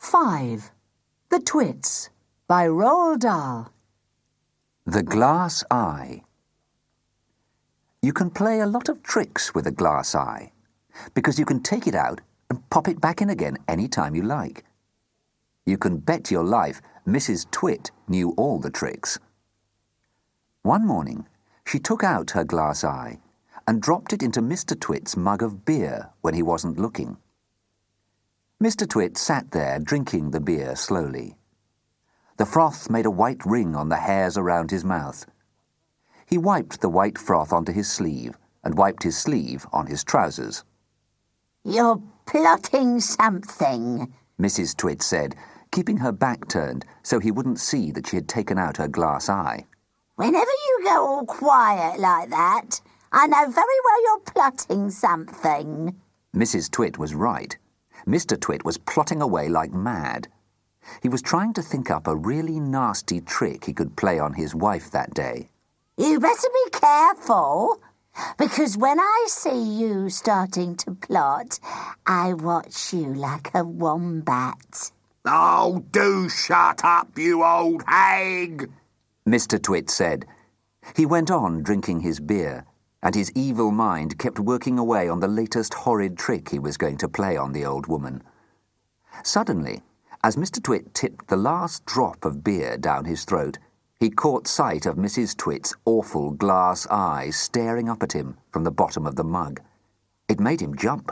5. The Twits by Roald Dahl. The glass eye. You can play a lot of tricks with a glass eye, because you can take it out and pop it back in again any time you like. You can bet your life Mrs. Twit knew all the tricks. One morning, she took out her glass eye and dropped it into Mr. Twit's mug of beer when he wasn't looking. Mr. Twit sat there drinking the beer slowly. The froth made a white ring on the hairs around his mouth. He wiped the white froth onto his sleeve and wiped his sleeve on his trousers. "You're plotting something," Mrs. Twit said, keeping her back turned so he wouldn't see that she had taken out her glass eye. "Whenever you go all quiet like that, I know very well you're plotting something." Mrs. Twit was right. Mr. Twit was plotting away like mad. He was trying to think up a really nasty trick he could play on his wife that day. "You better be careful, because when I see you starting to plot, I watch you like a wombat." "Oh, do shut up, you old hag!" Mr. Twit said. He went on drinking his beer, and his evil mind kept working away on the latest horrid trick he was going to play on the old woman. Suddenly, as Mr. Twit tipped the last drop of beer down his throat, he caught sight of Mrs. Twit's awful glass eye staring up at him from the bottom of the mug. It made him jump.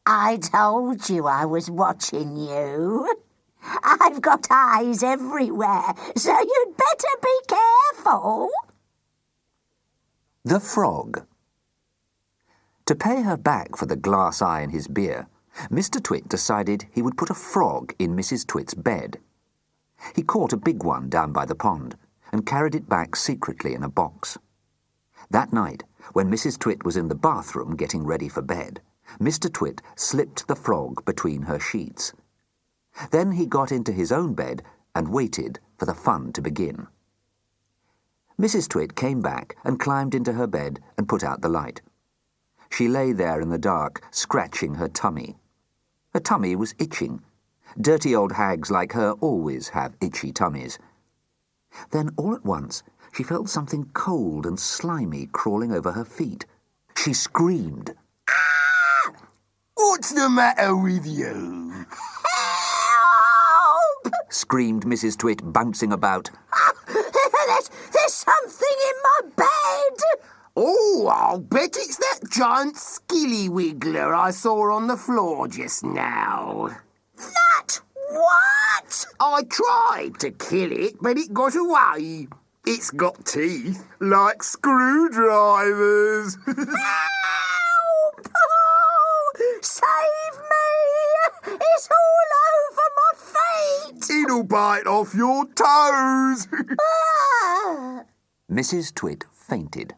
"I told you I was watching you. I've got eyes everywhere, so you'd better be careful." The frog. To pay her back for the glass eye in his beer, Mr. Twit decided he would put a frog in Mrs. Twit's bed. He caught a big one down by the pond and carried it back secretly in a box. That night, when Mrs. Twit was in the bathroom getting ready for bed, Mr. Twit slipped the frog between her sheets. Then he got into his own bed and waited for the fun to begin. Mrs. Twit came back and climbed into her bed and put out the light. She lay there in the dark, scratching her tummy. Her tummy was itching. Dirty old hags like her always have itchy tummies. Then all at once she felt something cold and slimy crawling over her feet. She screamed. "What's the matter with you?" "Help!" Screamed Mrs. Twit, bouncing about. There's something in my bed." "Oh, I'll bet it's that giant skilly wiggler I saw on the floor just now." "That what?" "I tried to kill it, but it got away. It's got teeth like screwdrivers." "Help! Oh, save me! It's all over my feet!" "It'll bite off your toes." Ah! Mrs. Twit fainted.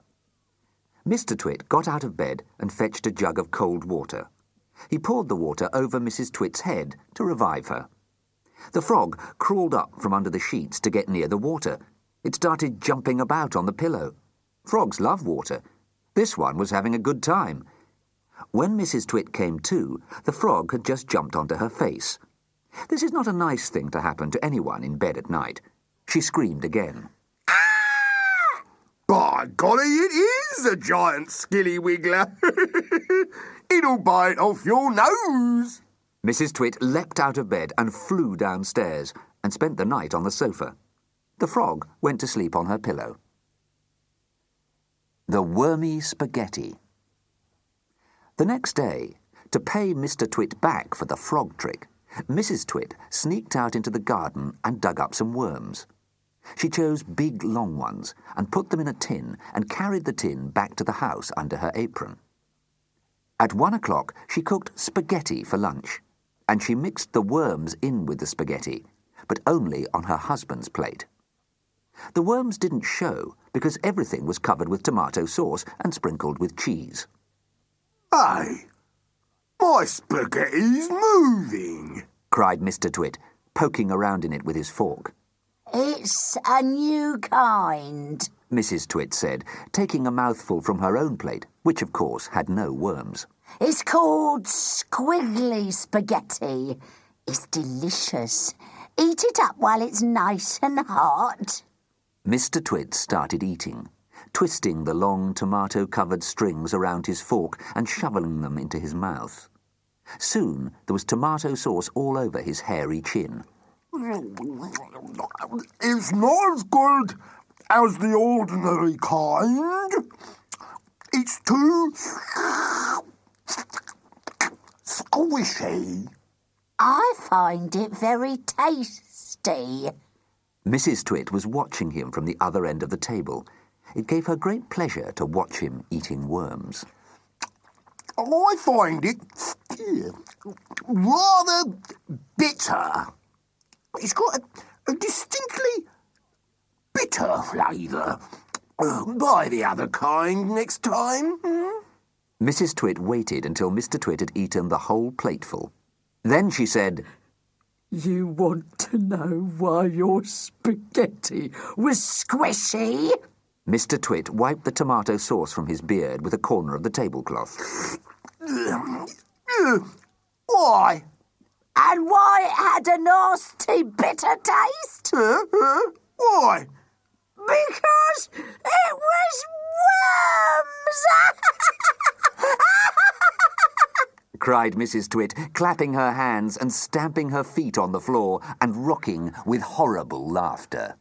Mr. Twit got out of bed and fetched a jug of cold water. He poured the water over Mrs. Twit's head to revive her. The frog crawled up from under the sheets to get near the water. It started jumping about on the pillow. Frogs love water. This one was having a good time. When Mrs. Twit came to, the frog had just jumped onto her face. This is not a nice thing to happen to anyone in bed at night. She screamed again. "By golly, it is a giant skilly wiggler. It'll bite off your nose." Mrs. Twit leapt out of bed and flew downstairs and spent the night on the sofa. The frog went to sleep on her pillow. The wormy spaghetti. The next day, to pay Mr. Twit back for the frog trick, Mrs. Twit sneaked out into the garden and dug up some worms. She chose big, long ones and put them in a tin and carried the tin back to the house under her apron. At 1 o'clock, she cooked spaghetti for lunch, and she mixed the worms in with the spaghetti, but only on her husband's plate. The worms didn't show because everything was covered with tomato sauce and sprinkled with cheese. "Hey, my spaghetti's moving," cried Mr. Twit, poking around in it with his fork. "It's a new kind," Mrs. Twit said, taking a mouthful from her own plate, which of course had no worms. "It's called squiggly spaghetti. It's delicious. Eat it up while it's nice and hot. Mr. Twits started eating, twisting the long tomato-covered strings around his fork and shoveling them into his mouth. Soon there was tomato sauce all over his hairy chin. It's not as good as the ordinary kind. It's too squishy. I find it very tasty. Mrs. Twit was watching him from the other end of the table. It gave her great pleasure to watch him eating worms. I find it rather bitter. It's got a distinctly bitter flavour. Buy the other kind next time. Mrs. Twit waited until Mr. Twit had eaten the whole plateful. Then she said, You want to know why your spaghetti was squishy? Mr. Twit wiped the tomato sauce from his beard with a corner of the tablecloth. Why? And why it had a nasty bitter taste? Why? Because it was worms! Cried Mrs. Twit, clapping her hands and stamping her feet on the floor and rocking with horrible laughter.